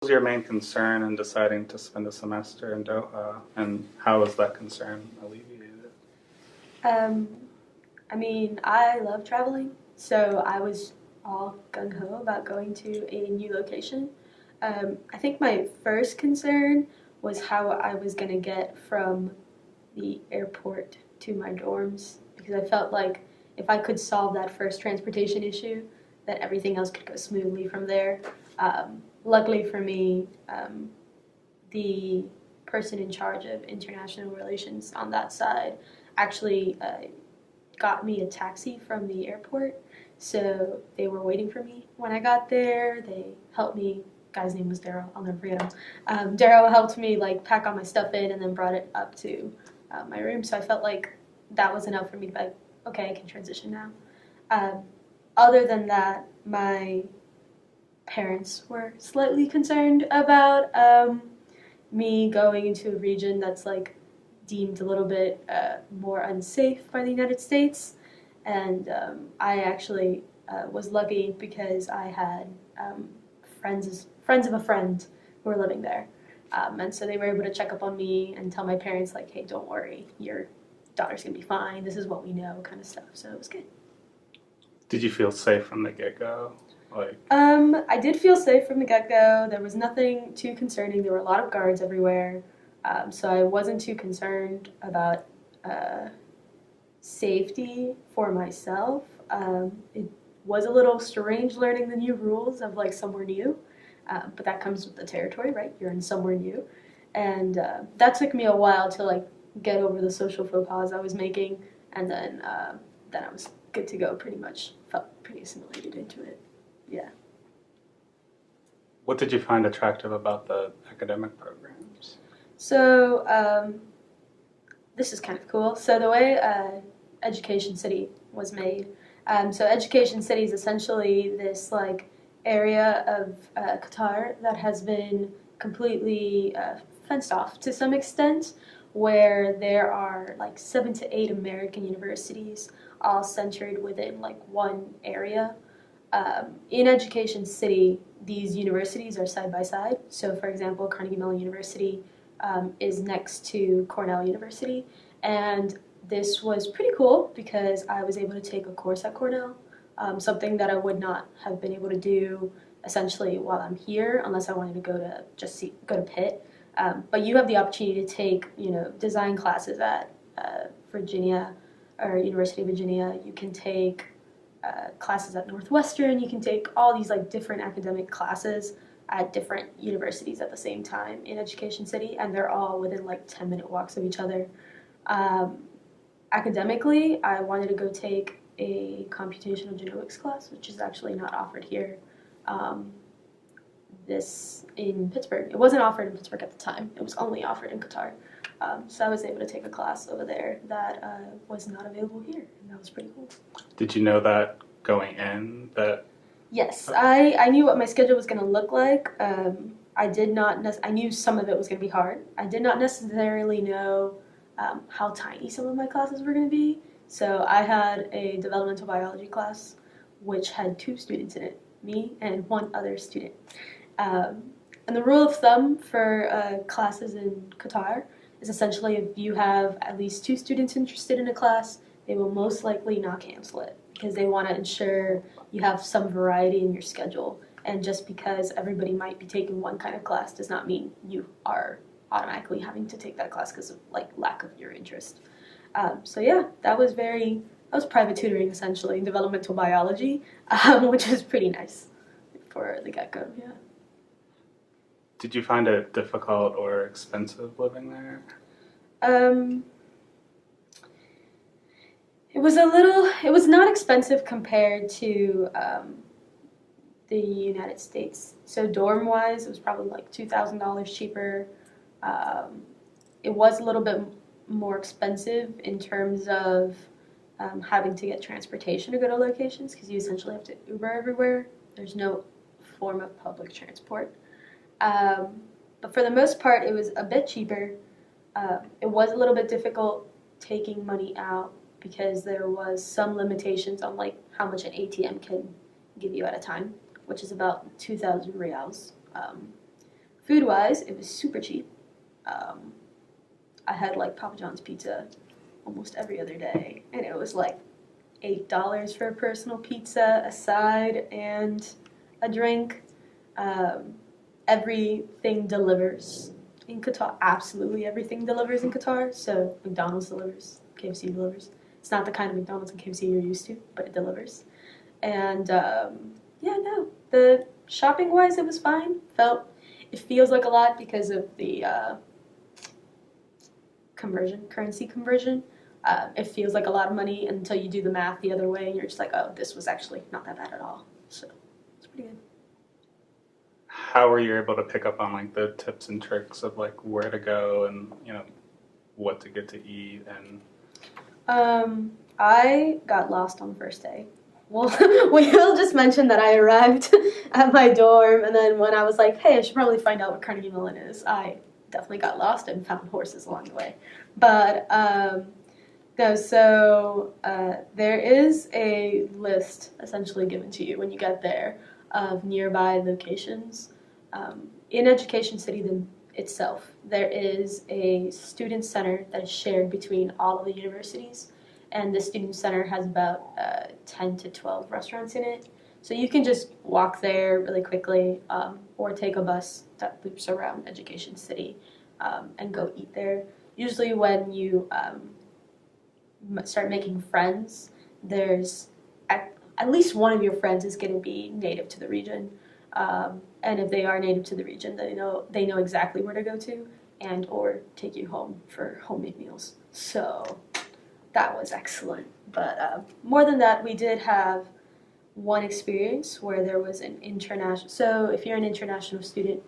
was your main concern in deciding to spend a semester in Doha, and how was that concern alleviated? Um, I mean, I love traveling, so I was all gung ho about going to a new location. I think my first concern was how I was going to get from the airport to my dorms because I felt like if I could solve that first transportation issue, that everything else could go smoothly from there. Luckily for me, the person in charge of international relations on that side actually got me a taxi from the airport. So they were waiting for me when I got there. They helped me. Guy's name was Daryl. I'll never forget him. Daryl helped me like pack all my stuff in and then brought it up to my room. So I felt like that was enough for me to be like, okay, I can transition now. Um, Other than that, my parents were slightly concerned about me going into a region that's like deemed a little bit more unsafe by the United States. And I actually was lucky because I had friends of a friend who were living there. And so they were able to check up on me and tell my parents, like, hey, don't worry, your daughter's gonna be fine. This is what we know, kind of stuff. So it was good. Did you feel safe from the get-go? I did feel safe from the get-go. There was nothing too concerning. There were a lot of guards everywhere, so I wasn't too concerned about uh, safety for myself. It was a little strange learning the new rules of like somewhere new, but that comes with the territory, right? You're in somewhere new, and that took me a while to like get over the social faux pas I was making, and then I was good to go. Pretty much felt pretty assimilated into it. Yeah. What did you find attractive about the academic programs? So this is kind of cool. So the way Education City was made. So Education City is essentially this like area of Qatar that has been completely fenced off to some extent, where there are like 7 to 8 American universities all centered within like one area. In Education City, these universities are side by side. So, for example, Carnegie Mellon University is next to Cornell University, and this was pretty cool because I was able to take a course at Cornell, something that I would not have been able to do essentially while I'm here unless I wanted to go to Pitt. But you have the opportunity to take design classes at Virginia or University of Virginia. You can take classes at Northwestern. You can take all these like different academic classes at different universities at the same time in Education City, and they're all within like 10-minute walks of each other. Um, Academically, I wanted to go take a computational genomics class, which is actually not offered here. Um, this in Pittsburgh. It wasn't offered in Pittsburgh at the time. It was only offered in Qatar. So I was able to take a class over there that was not available here, and that was pretty cool. Did you know that going in that? Yes, I knew what my schedule was going to look like. I did not. I knew some of it was going to be hard. I did not necessarily know how tiny some of my classes were going to be. So I had a developmental biology class, which had 2 students in it, me and one other student. Um, and the rule of thumb for classes in Qatar is essentially if you have at least 2 students interested in a class, they will most likely not cancel it because they want to ensure you have some variety in your schedule. And just because everybody might be taking one kind of class does not mean you are automatically having to take that class because of like lack of your interest. So yeah, that was private tutoring essentially in developmental biology, which was pretty nice for the get-go. Yeah. Did you find it difficult or expensive living there? Um, it was not expensive compared to the United States. So dorm wise, it was probably like $2,000 cheaper. Um, it was a little bit more expensive in terms of having to get transportation to go to locations because you essentially have to Uber everywhere. There's no form of public transport. But for the most part, it was a bit cheaper. It was a little bit difficult taking money out because there was some limitations on like how much an ATM can give you at a time, which is about 2,000 reals. Food-wise, it was super cheap. I had like Papa John's pizza almost every other day, and it was like $8 for a personal pizza, a side, and a drink. Everything delivers in Qatar. Absolutely everything delivers in Qatar. So McDonald's delivers, KFC delivers. It's not the kind of McDonald's and KFC you're used to, but it delivers. And yeah, no, the shopping wise, it was fine. It feels like a lot because of the currency conversion. It feels like a lot of money until you do the math the other way, and you're just like, oh, this was actually not that bad at all. So it's pretty good. How were you able to pick up on like the tips and tricks of like where to go and what to get to eat and? I got lost on the first day. Well, we will just mention that I arrived at my dorm, and then when I was like, hey, I should probably find out what Carnegie Mellon is, I definitely got lost and found horses along the way. But no, so there is a list essentially given to you when you get there of nearby locations. In Education City itself, there is a student center that is shared between all of the universities, and the student center has about 10 to 12 restaurants in it. So you can just walk there really quickly, or take a bus that loops around Education City and go eat there. Usually when you start making friends, there's at least one of your friends is going to be native to the region. And if they are native to the region, they know exactly where to go to and or take you home for homemade meals. So that was excellent. But more than that, we did have one experience where there was an international. So if you're an international student,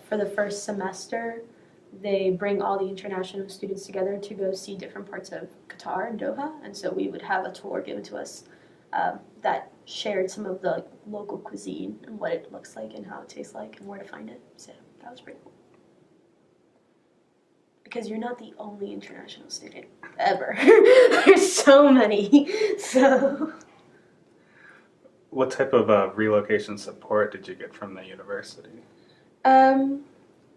for the first semester, they bring all the international students together to go see different parts of Qatar and Doha. And so we would have a tour given to us that shared some of the local cuisine and what it looks like and how it tastes like and where to find it. So that was pretty cool. Because you're not the only international student ever. There's so many. So. What type of relocation support did you get from the university?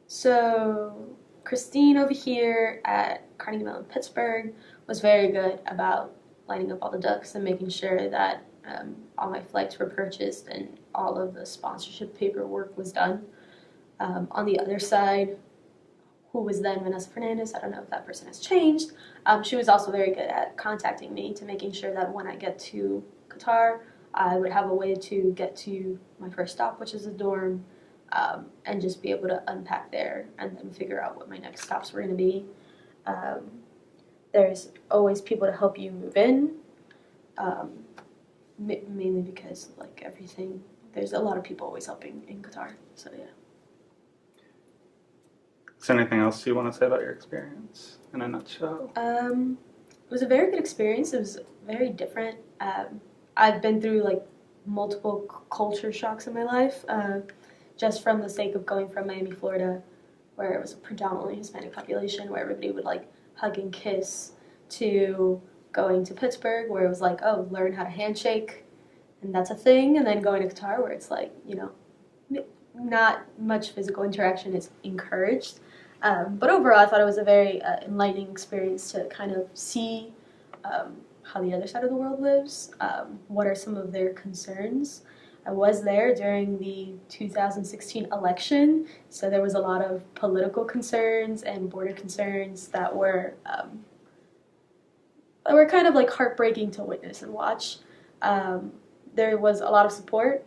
So Christine over here at Carnegie Mellon Pittsburgh was very good about lining up all the ducks and making sure that all my flights were purchased and all of the sponsorship paperwork was done. On the other side, who was then Vanessa Fernandez, I don't know if that person has changed, she was also very good at contacting me to making sure that when I get to Qatar, I would have a way to get to my first stop, which is a dorm, and just be able to unpack there and then figure out what my next stops were going to be. There's always people to help you move in, mainly because like everything, there's a lot of people always helping in Qatar, so yeah. Is there anything else you want to say about your experience in a nutshell? It was a very good experience. It was very different. I've been through like multiple culture shocks in my life, just from the sake of going from Miami, Florida, where it was a predominantly Hispanic population, where everybody would like hug and kiss, to going to Pittsburgh, where it was like, oh, learn how to handshake, and that's a thing, and then going to Qatar, where it's like, not much physical interaction is encouraged. But overall, I thought it was a very enlightening experience to kind of see how the other side of the world lives, what are some of their concerns. I was there during the 2016 election, so there was a lot of political concerns and border concerns that were kind of like heartbreaking to witness and watch. There was a lot of support.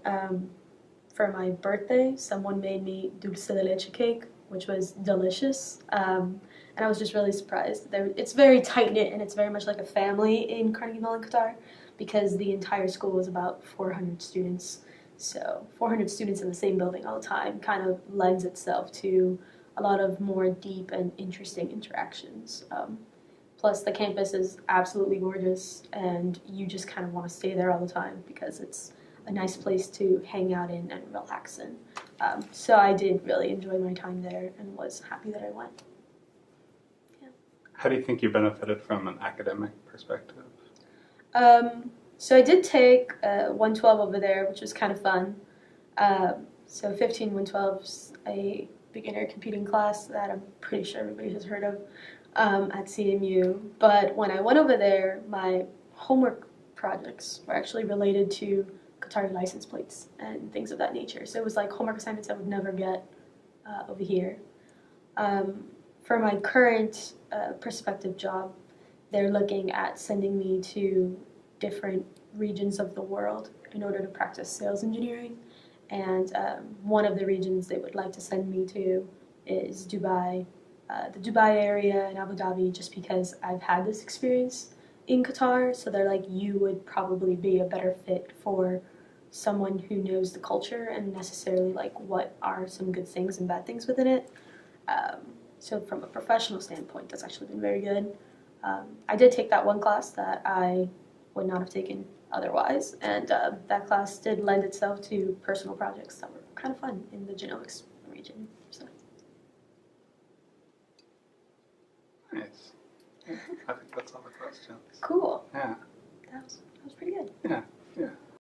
For my birthday, someone made me dulce de leche cake, which was delicious, and I was just really surprised. It's very tight-knit, and it's very much like a family in Carnegie Mellon, Qatar, because the entire school was about 400 students. So 400 students in the same building all the time kind of lends itself to a lot of more deep and interesting interactions. Plus, the campus is absolutely gorgeous, and you just kind of want to stay there all the time because it's a nice place to hang out in and relax in. So I did really enjoy my time there and was happy that I went. Yeah. How do you think you benefited from an academic perspective? So I did take 112 over there, which was kind of fun. So 15 112s, beginner computing class that I'm pretty sure everybody has heard of at CMU. But when I went over there, my homework projects were actually related to Qatari license plates and things of that nature. So it was like homework assignments I would never get over here. For my current prospective job, they're looking at sending me to different regions of the world in order to practice sales engineering. And one of the regions they would like to send me to is Dubai, the Dubai area and Abu Dhabi, just because I've had this experience in Qatar. So they're like, you would probably be a better fit for someone who knows the culture and necessarily like what are some good things and bad things within it. So from a professional standpoint, that's actually been very good. I did take that one class that I would not have taken otherwise, and that class did lend itself to personal projects that were kind of fun in the genomics region. So. Nice. I think that's all the questions. Cool. Yeah. That was pretty good. Yeah.